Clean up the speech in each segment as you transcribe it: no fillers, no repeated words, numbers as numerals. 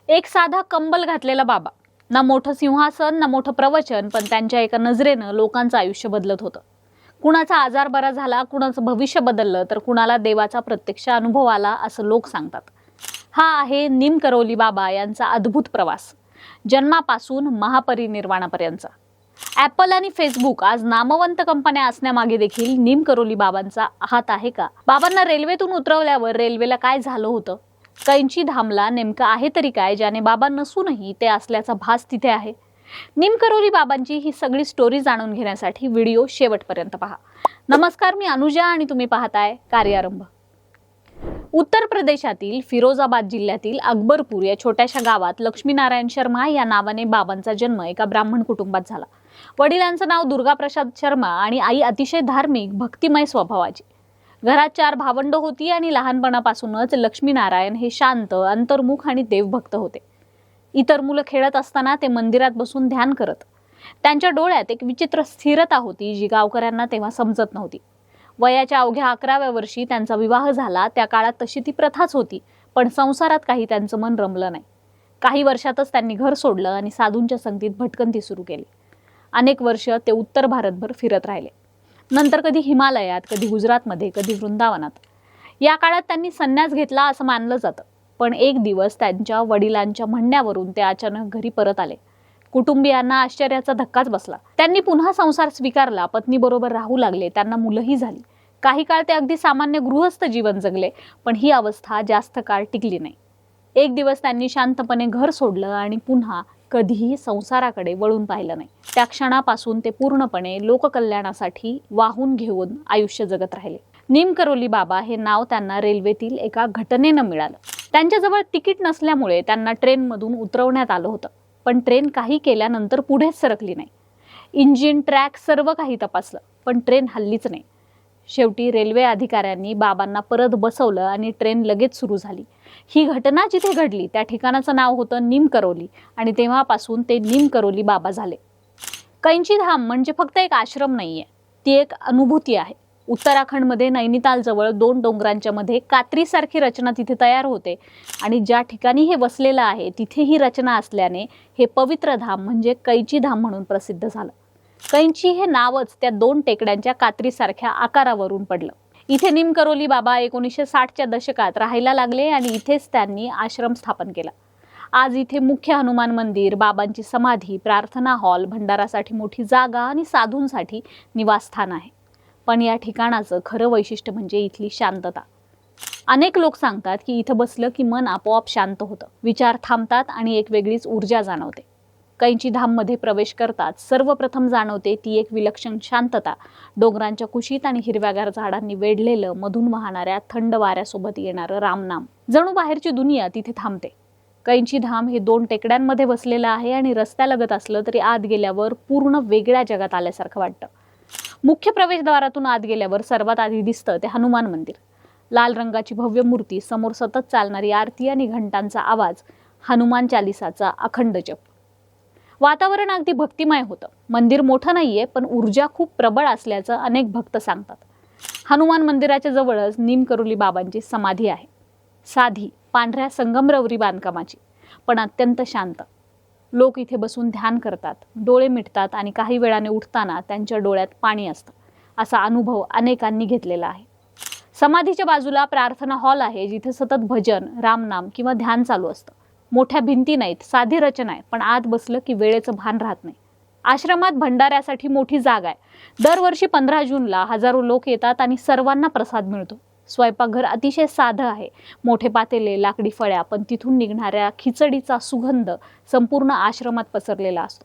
एक साधा कंबल घातलेला बाबा, ना मोठं सिंहासन ना मोठं प्रवचन, पण त्यांच्या एका नजरेनं लोकांचं आयुष्य बदलत होतं. कुणाचा आजार बरा झाला, कुणाचं भविष्य बदललं, तर कुणाला देवाचा प्रत्यक्ष अनुभव आला असं लोक सांगतात. हा आहे निमकरोली बाबा यांचा अद्भुत प्रवास, जन्मापासून महापरिनिर्वाणापर्यंतचा. ॲपल आणि फेसबुक आज नामवंत कंपन्या असण्यामागे देखील निमकरोली बाबांचा हात आहे का? बाबांना रेल्वेतून उतरवल्यावर रेल्वेला काय झालं होतं? कैंची धामला नेमकं आहे तरी काय, ज्याने बाबा नसूनही ते असल्याचा भास तिथे आहे? निमकरोली बाबांची ही सगळी स्टोरी जाणून घेण्यासाठी व्हिडिओ शेवटपर्यंत पहा. नमस्कार, मी अनुजा आणि तुम्ही पाहताय कार्यारंभ. उत्तर प्रदेशातील फिरोजाबाद जिल्ह्यातील अकबरपूर या छोट्याशा गावात लक्ष्मीनारायण शर्मा या नावाने बाबांचा जन्म एका ब्राह्मण कुटुंबात झाला. वडिलांचं नाव दुर्गाप्रसाद शर्मा आणि आई अतिशय धार्मिक भक्तिमय स्वभावाची. घरात 4 भावंड होती आणि लहानपणापासूनच लक्ष्मीनारायण हे शांत, अंतर्मुख आणि देवभक्त होते. इतर मुलं खेळत असताना ते मंदिरात बसून ध्यान करत. त्यांच्या डोळ्यात एक विचित्र स्थिरता होती जी गावकऱ्यांना तेव्हा समजत नव्हती. वयाच्या अवघ्या 11व्या वर्षी त्यांचा विवाह झाला. त्या काळात तशी ती प्रथाच होती, पण संसारात काही त्यांचं मन रमलं नाही. काही वर्षातच त्यांनी घर सोडलं आणि साधूंच्या संगतीत भटकंती सुरू केली. अनेक वर्ष ते उत्तर भारतभर फिरत राहिले. नंतर कधी हिमालयात, कधी गुजरातमध्ये, कधी वृंदावनात. या काळात त्यांनी संन्यास घेतला असं मानलं जातं. पण एक दिवस त्यांच्या वडिलांच्या म्हणण्यावरून ते अचानक घरी परत आले. कुटुंबियांना आश्चर्याचा धक्काच बसला. त्यांनी पुन्हा संसार स्वीकारला, पत्नीबरोबर राहू लागले, त्यांना मुलंही झाली. काही काळ ते अगदी सामान्य गृहस्थ जीवन जगले, पण ही अवस्था जास्त काळ टिकली नाही. एक दिवस त्यांनी शांतपणे घर सोडलं आणि पुन्हा कधीही संसाराकडे वळून पाहिलं नाही. त्या क्षणापासून ते पूर्णपणे लोककल्याणासाठी वाहून घेऊन आयुष्य जगत राहिले. निमकरोली बाबा हे नाव त्यांना रेल्वेतील एका घटनेनं मिळालं. त्यांच्याजवळ तिकीट नसल्यामुळे त्यांना ट्रेनमधून उतरवण्यात आलं होतं. पण ट्रेन काही केल्यानंतर पुढेच सरकली नाही. इंजिन, ट्रॅक सर्व काही तपासलं, पण ट्रेन हल्लीच नाही. शेवटी रेल्वे अधिकाऱ्यांनी बाबांना परत बसवलं आणि ट्रेन लगेच सुरू झाली. ही घटना जिथे घडली त्या ठिकाणाचं नाव होतं निमकरोली आणि तेव्हापासून ते निमकरोली बाबा झाले. कैंची धाम म्हणजे फक्त एक आश्रम नाहीये, ती एक अनुभूती आहे. उत्तराखंडमध्ये नैनितालजवळ 2 डोंगरांच्या मध्ये कात्रीसारखी रचना तिथे तयार होते आणि ज्या ठिकाणी हे वसलेलं आहे तिथे ही रचना असल्याने हे पवित्र धाम म्हणजे कैंची धाम म्हणून प्रसिद्ध झालं. कैंची हे नावच त्या 2 टेकड्यांच्या कात्रीसारख्या आकारावरून पडलं. इथे निमकरोली बाबा 1960च्या दशकात राहायला लागले आणि इथेच त्यांनी आश्रम स्थापन केला. आज इथे मुख्य हनुमान मंदिर, बाबांची समाधी, प्रार्थना हॉल, भंडारासाठी मोठी जागा आणि साधूंसाठी निवासस्थान आहे. पण या ठिकाणाचं खरं वैशिष्ट्य म्हणजे इथली शांतता. अनेक लोक सांगतात की इथं बसलं की मन आपोआप शांत होतं, विचार थांबतात आणि एक वेगळीच ऊर्जा जाणवते. कैंची धाममध्ये प्रवेश करतात सर्वप्रथम जाणवते ती एक विलक्षण शांतता. डोंगरांच्या कुशीत आणि हिरव्यागार झाडांनी वेढलेलं, मधून वाहणाऱ्या थंड वाऱ्यासोबत येणारं रामनाम. जणू बाहेरची दुनिया तिथे थांबते. कैंची धाम हे 2 टेकड्यांमध्ये वसलेलं आहे आणि रस्त्यालगत असलं तरी आत गेल्यावर पूर्ण वेगळ्या जगात आल्यासारखं वाटतं. मुख्य प्रवेशद्वारातून आत गेल्यावर सर्वात आधी दिसतं ते हनुमान मंदिर. लाल रंगाची भव्य मूर्ती, समोर सतत चालणारी आरती आणि घंटांचा आवाज, हनुमान चालिसाचा अखंड जप. वातावरण अगदी भक्तिमय होतं. मंदिर मोठं नाहीये, पण ऊर्जा खूप प्रबळ असल्याचं अनेक भक्त सांगतात. हनुमान मंदिराच्या जवळच निमकरोली बाबांची समाधी आहे. साधी, पांढऱ्या संगमरवरी बांधकामाची, पण अत्यंत शांत. लोक इथे बसून ध्यान करतात, डोळे मिटतात आणि काही वेळाने उठताना त्यांच्या डोळ्यात पाणी असतं. असा अनुभव अनेकांनी घेतलेला आहे. समाधीच्या बाजूला प्रार्थना हॉल आहे, जिथे सतत भजन, रामनाम किंवा ध्यान चालू असतं. मोठ्या भिंती नाहीत, साधी रचना आहे, पण आत बसलं की वेळेचं भान राहत नाही. आश्रमात भंडाऱ्यासाठी मोठी जागा आहे. दरवर्षी 15 जूनला हजारो लोक येतात आणि सर्वांना प्रसाद मिळतो. स्वयंपाकघर अतिशय साधं आहे. मोठे पातेले, लाकडी फळ्या, पण तिथून निघणाऱ्या खिचडीचा सुगंध संपूर्ण आश्रमात पसरलेला असतो.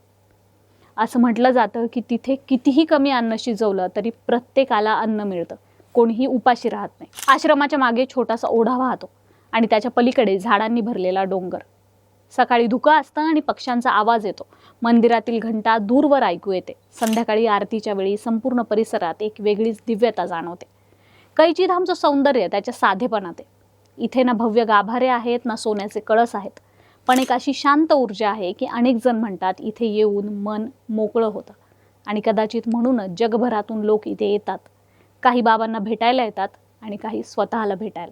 असं म्हटलं जातं की तिथे कितीही कमी अन्न शिजवलं तरी प्रत्येकाला अन्न मिळतं, कोणीही उपाशी राहत नाही. आश्रमाच्या मागे छोटासा ओढा वाहतो आणि त्याच्या पलीकडे झाडांनी भरलेला डोंगर. सकाळी धुकं असतं आणि पक्ष्यांचा आवाज येतो. मंदिरातील घंटा दूरवर ऐकू येते. संध्याकाळी आरतीच्या वेळी संपूर्ण परिसरात एक वेगळीच दिव्यता जाणवते. कैंची धामचं सौंदर्य त्याच्या साधेपणात आहे. इथे ना भव्य गाभारे आहेत, ना सोन्याचे कळस आहेत, पण एक अशी शांत ऊर्जा आहे की अनेक जण म्हणतात इथे येऊन मन मोकळं होतं. आणि कदाचित म्हणूनच जगभरातून लोक इथे येतात. काही बाबांना भेटायला येतात आणि काही स्वतःला भेटायला.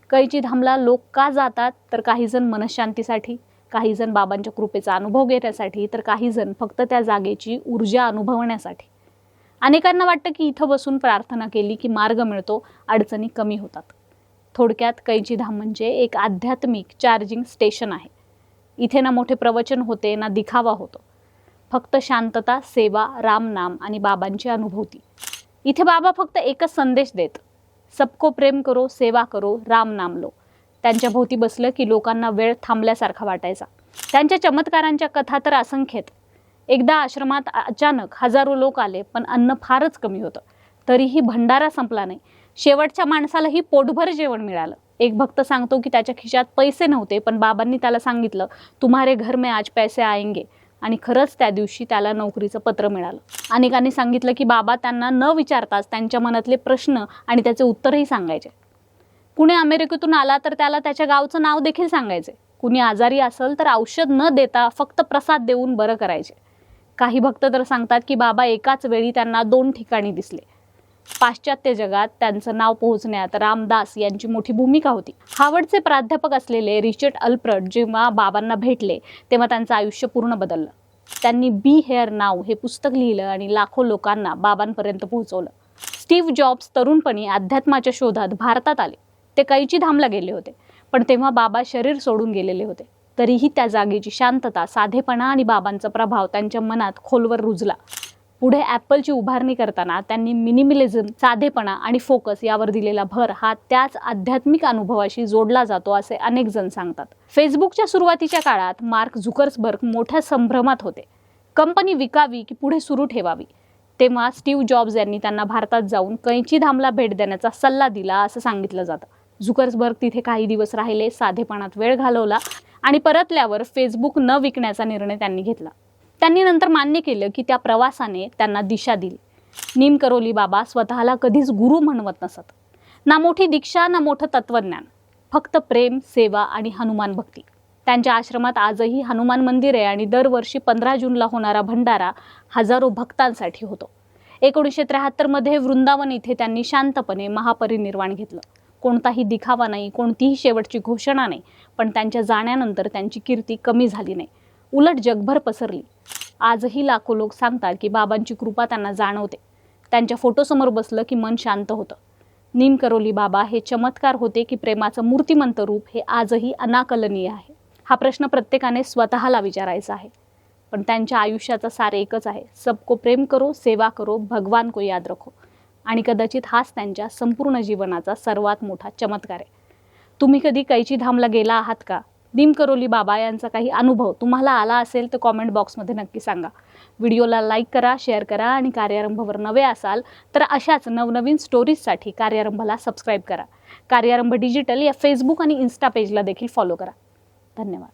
कैंची धामला लोक का जातात तर काही जण मनशांतीसाठी, काही जण बाबांच्या कृपेचा अनुभव घेण्यासाठी, तर काही जण फक्त त्या जागेची ऊर्जा अनुभवण्यासाठी. अनेकांना वाटतं की इथं बसून प्रार्थना केली की मार्ग मिळतो, अडचणी कमी होतात. थोडक्यात कैचीधाम म्हणजे एक आध्यात्मिक चार्जिंग स्टेशन आहे. इथे ना मोठे प्रवचन होते, ना दिखावा होतो. फक्त शांतता, सेवा, रामनाम आणि बाबांची अनुभूती. इथे बाबा फक्त एकच संदेश देत, सबको प्रेम करो, सेवा करो, राम नाम लो. त्यांच्या भोवती बसलं की लोकांना वेळ थांबल्यासारखा वाटायचा. त्यांच्या चमत्कारांच्या कथा तर असंख्यत. एकदा आश्रमात अचानक हजारो लोक आले, पण अन्न फारच कमी होतं. तरीही भंडारा संपला नाही. शेवटच्या माणसालाही पोटभर जेवण मिळालं. एक भक्त सांगतो की त्याच्या खिशात पैसे नव्हते, पण बाबांनी त्याला सांगितलं, तुम्हारे घर में आज पैसे आएंगे. आणि खरंच त्या दिवशी त्याला नोकरीचं पत्र मिळालं. अनेकांनी सांगितलं की बाबा त्यांना न विचारताच त्यांच्या मनातले प्रश्न आणि त्याचे उत्तरही सांगायचे. कुणी अमेरिकेतून आला तर त्याला त्याच्या गावचं नाव देखील सांगायचे. कुणी आजारी असेल तर औषध न देता फक्त प्रसाद देऊन बरं करायचे. काही भक्त तर सांगतात की बाबा एकाच वेळी त्यांना 2 ठिकाणी दिसले. पाश्चात्य जगात त्यांचं नाव पोहोचण्यात रामदास यांची मोठी भूमिका होती. हार्वर्डचे प्राध्यापक असलेले रिचर्ड अल्फ्रेड जेव्हा बाबांना भेटले तेव्हा त्यांचं आयुष्य पूर्ण बदललं. त्यांनी बी हेअर नाव हे पुस्तक लिहिलं आणि लाखो लोकांना बाबांपर्यंत पोहोचवलं. स्टीव्ह जॉब्स तरुणपणी अध्यात्माच्या शोधात भारतात आले. ते कैचीधामला गेले होते, पण तेव्हा बाबा शरीर सोडून गेलेले होते. तरीही त्या जागेची शांतता, साधेपणा आणि बाबांचा प्रभाव त्यांच्या मनात खोलवर रुजला. पुढे ॲपलची उभारणी करताना त्यांनी मिनिमलिझम, साधेपणा आणि फोकस यावर दिलेला भर हा त्याच आध्यात्मिक अनुभवाशी जोडला जातो असे अनेक जण सांगतात. फेसबुकच्या सुरुवातीच्या काळात मार्क झुकरबर्ग मोठ्या संभ्रमात होते. कंपनी विकावी की पुढे सुरू ठेवावी. तेव्हा स्टीव्ह जॉब्स यांनी त्यांना भारतात जाऊन कैचीधामला भेट देण्याचा सल्ला दिला असं सांगितलं जातं. झुकरबर्ग तिथे काही दिवस राहिले, साधेपणात वेळ घालवला आणि परतल्यावर फेसबुक न विकण्याचा निर्णय त्यांनी घेतला. त्यांनी नंतर मान्य केलं की त्या प्रवासाने त्यांना दिशा दिली. नीम करोली बाबा स्वतःला कधीच गुरु म्हणवत नसत. ना मोठी दीक्षा, ना मोठं तत्वज्ञान, फक्त प्रेम, सेवा आणि हनुमान भक्ती. त्यांच्या आश्रमात आजही हनुमान मंदिर आहे आणि दरवर्षी 15 जूनला होणारा भंडारा हजारो भक्तांसाठी होतो. 1973 मध्ये वृंदावन इथे त्यांनी शांतपणे महापरिनिर्वाण घेतलं. कोणताही दिखावा नाही, कोणतीही शेवटची घोषणा नाही, पण त्यांच्या जाण्यानंतर त्यांची कीर्ती कमी झाली नाही, उलट जगभर पसरली. आजही लाखो लोक सांगतात की बाबांची कृपा त्यांना जाणवते. त्यांच्या फोटोसमोर बसलं की मन शांत होतं. नीम करोली बाबा हे चमत्कार होते की प्रेमाचं मूर्तिमंत रूप हे आजही अनाकलनीय आहे? हा प्रश्न प्रत्येकाने स्वतःला विचारायचा आहे. पण त्यांच्या आयुष्याचा सार एकच आहे, सबको प्रेम करो, सेवा करो, भगवान को याद रखो. आणि कदाचित हाच त्यांच्या संपूर्ण जीवनाचा सर्वात मोठा चमत्कार आहे. तुम्ही कधी कैचीधामला गेला आहात का? नीम करोली बाबा यांचा काही अनुभव तुम्हाला आला असेल तर कॉमेंट बॉक्समध्ये नक्की सांगा. व्हिडिओला लाईक करा, शेअर करा आणि कार्यारंभवर नवे असाल तर अशाच नवनवीन स्टोरीजसाठी कार्यारंभला सबस्क्राईब करा. कार्यारंभ डिजिटल या फेसबुक आणि इन्स्टा पेजला देखील फॉलो करा. धन्यवाद.